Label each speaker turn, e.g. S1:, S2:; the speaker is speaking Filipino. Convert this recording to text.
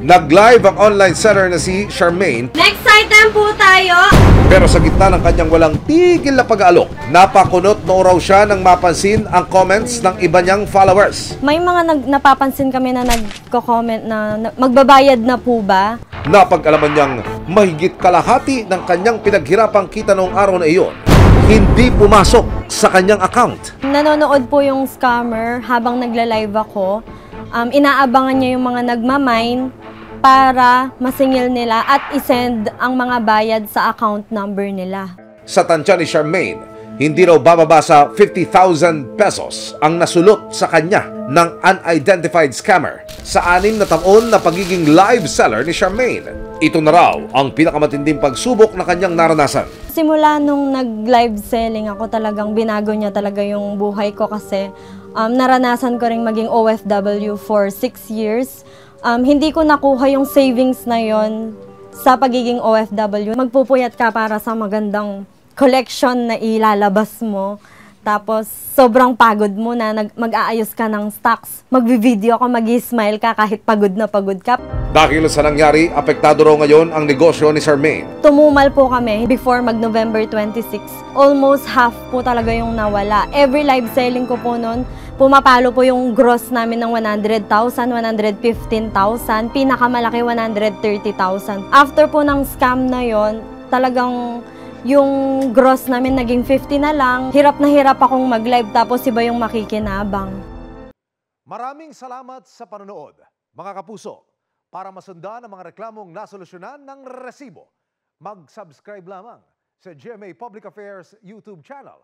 S1: Nag-live ang online seller na si Charmaine.
S2: Next item po tayo.
S1: Pero sa gitna ng kanyang walang tigil na pag-aalok, napakunot na raw siya nang mapansin ang comments ng iba niyang followers.
S2: May mga napapansin kami na nagko-comment na magbabayad na po ba?
S1: Napag-alaman niyang mahigit kalahati ng kanyang pinaghirapang kita noong araw na iyon, hindi pumasok sa kanyang account.
S2: Nanonood po yung scammer habang nagla-live ako. Inaabangan niya yung mga nagmamine para masingil nila at isend ang mga bayad sa account number nila.
S1: Sa tansya ni Charmaine, hindi raw bababa sa 50,000 pesos ang nasulot sa kanya ng unidentified scammer sa 6 na taon na pagiging live seller ni Charmaine. Ito na raw ang pinakamatinding pagsubok na kanyang naranasan.
S2: Simula nung nag-live selling ako, talagang binago niya talaga yung buhay ko kasi naranasan ko ring maging OFW for 6 years. Hindi ko nakuha yung savings na yon sa pagiging OFW. Magpupuyat ka para sa magandang collection na ilalabas mo. Tapos, sobrang pagod mo na mag-aayos ka ng stocks. Magvi-video ka, mag-smile ka kahit pagod na pagod ka.
S1: Dahil sa nangyari, apektado raw ngayon ang negosyo ni Charmaine.
S2: Tumumal po kami before mag-November 26. Almost half po talaga yung nawala. Every live selling ko po noon, pumapalo po yung gross namin ng 100,000, 115,000, pinakamalaki 130,000. After po ng scam na yon, talagang yung gross namin naging 50 na lang. Hirap na hirap akong mag-live tapos iba yung makikinabang.
S1: Maraming salamat sa panonood, mga kapuso. Para masundan ang mga reklamong nasolusyonan ng resibo, mag-subscribe lamang sa GMA Public Affairs YouTube channel